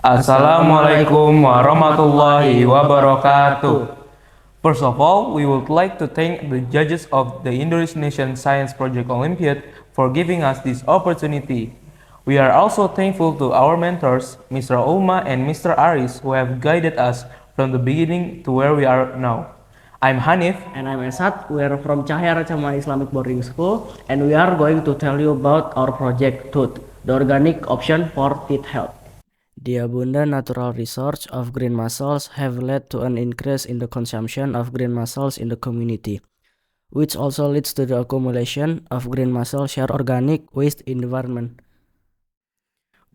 Assalamualaikum warahmatullahi wabarakatuh. First of all, we would like to thank the judges of the Indonesian Science Project Olympiad for giving us this opportunity. We are also thankful to our mentors, Mr. Uma and Mr. Aris, who have guided us from the beginning to where we are now. I'm Hanif. And I'm Esat. We are from Cahaya Racama Islamic Boarding School, and we are going to tell you about our project TOOT, the organic option for teeth health. The abundant natural resource of green mussels have led to an increase in the consumption of green mussels in the community, which also leads to the accumulation of green mussel share organic waste in the environment.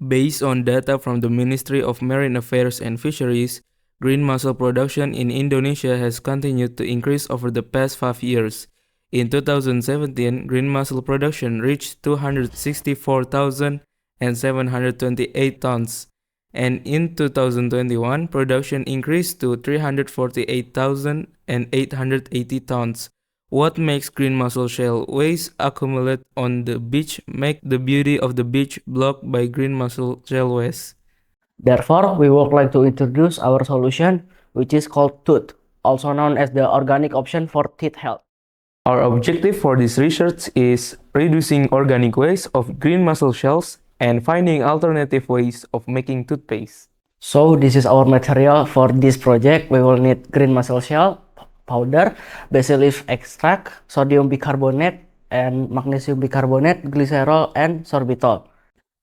Based on data from the Ministry of Marine Affairs and Fisheries, green mussel production in Indonesia has continued to increase over the past 5 years. In 2017, green mussel production reached 264,728 tons, and in 2021, production increased to 348,880 tons. What makes green mussel shell waste accumulate on the beach make the beauty of the beach blocked by green mussel shell waste. Therefore, we would like to introduce our solution, which is called TOOT, also known as the organic option for teeth health. Our objective for this research is reducing organic waste of green mussel shells and finding alternative ways of making toothpaste. So this is our material for this project. We will need green mussel shell powder, basil leaf extract, sodium bicarbonate, and magnesium bicarbonate, glycerol, and sorbitol.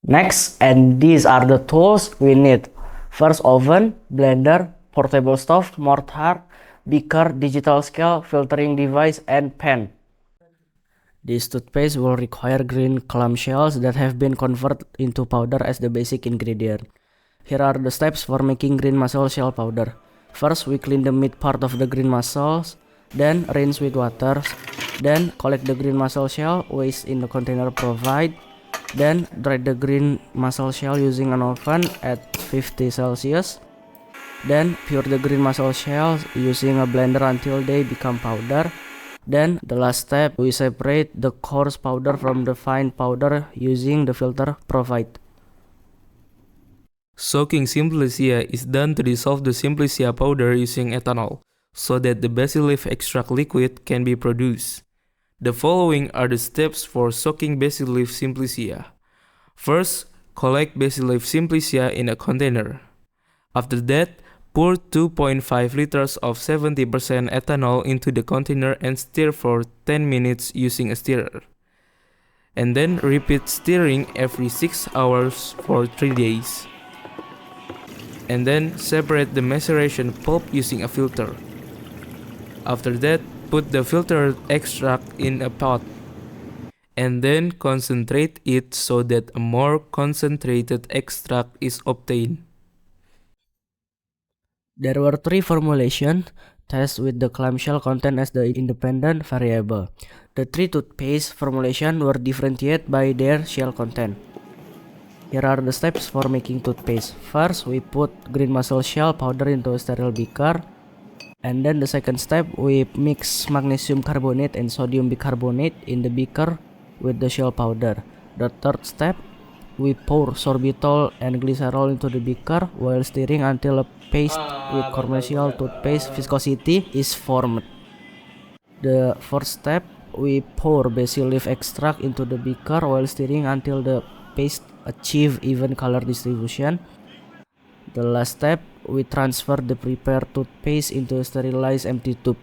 Next, and these are the tools we need. First, oven, blender, portable stove, mortar, beaker, digital scale, filtering device, and pen. This toothpaste will require green clamshells that have been converted into powder as the basic ingredient. Here are the steps for making green mussel shell powder. First, we clean the meat part of the green mussels, then rinse with water, then collect the green mussel shell waste in the container provided, then dry the green mussel shell using an oven at 50 Celsius. Then pure the green mussel shells using a blender until they become powder. Then the last step, we separate the coarse powder from the fine powder using the filter provided. Soaking Simplicia is done to dissolve the Simplicia powder using ethanol, so that the basil leaf extract liquid can be produced. The following are the steps for soaking basil leaf Simplicia. First, collect basil leaf Simplicia in a container. After that, pour 2.5 liters of 70% ethanol into the container and stir for 10 minutes using a stirrer. And then repeat stirring every 6 hours for 3 days. And then separate the maceration pulp using a filter. After that, put the filtered extract in a pot. And then concentrate it so that a more concentrated extract is obtained. There were 3 formulations tested with the clamshell content as the independent variable. The 3 toothpaste formulations were differentiated by their shell content. Here are the steps for making toothpaste. First, we put green mussel shell powder into a sterile beaker. And then the second step, we mix magnesium carbonate and sodium bicarbonate in the beaker with the shell powder. The third step, we pour sorbitol and glycerol into the beaker while stirring until a paste with commercial toothpaste viscosity is formed. The fourth step, we pour basil leaf extract into the beaker while stirring until the paste achieve even color distribution. The last step, we transfer the prepared toothpaste into a sterilized empty tube.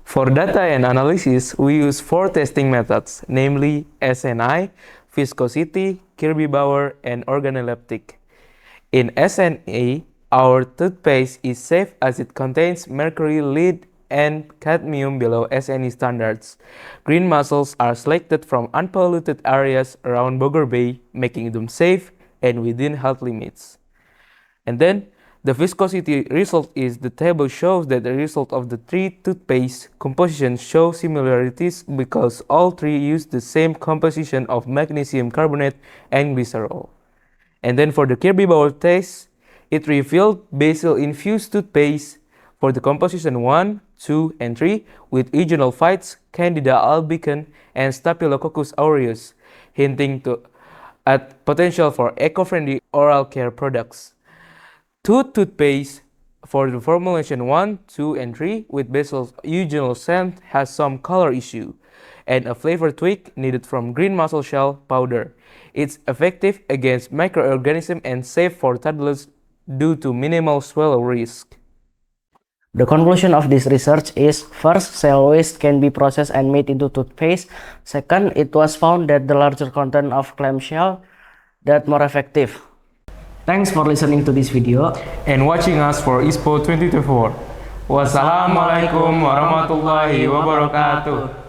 For data and analysis, we use 4 testing methods, namely SNI, viscosity, Kirby-Bauer, and organoleptic. In SNA, our toothpaste is safe as it contains mercury, lead, and cadmium below SNE standards. Green mussels are selected from unpolluted areas around Bogor Bay, making them safe and within health limits. And then, the viscosity result is the table shows that the result of the 3 toothpaste compositions show similarities because all 3 use the same composition of magnesium carbonate and glycerol. And then for the Kirby-Bauer test, it revealed basil-infused toothpaste for the composition 1, 2, and 3 with regional phytes, Candida albicans, and Staphylococcus aureus, hinting to at potential for eco-friendly oral care products. Toothpaste for the formulation 1, 2, and 3 with basil eugenol scent has some color issue and a flavor tweak needed from green mussel shell powder. It's effective against microorganisms and safe for toddlers due to minimal swallow risk. The conclusion of this research is, first, cell waste can be processed and made into toothpaste. Second, it was found that the larger content of clamshell that more effective. Thanks for listening to this video and watching us for ISPO 2024. Wassalamualaikum warahmatullahi wabarakatuh.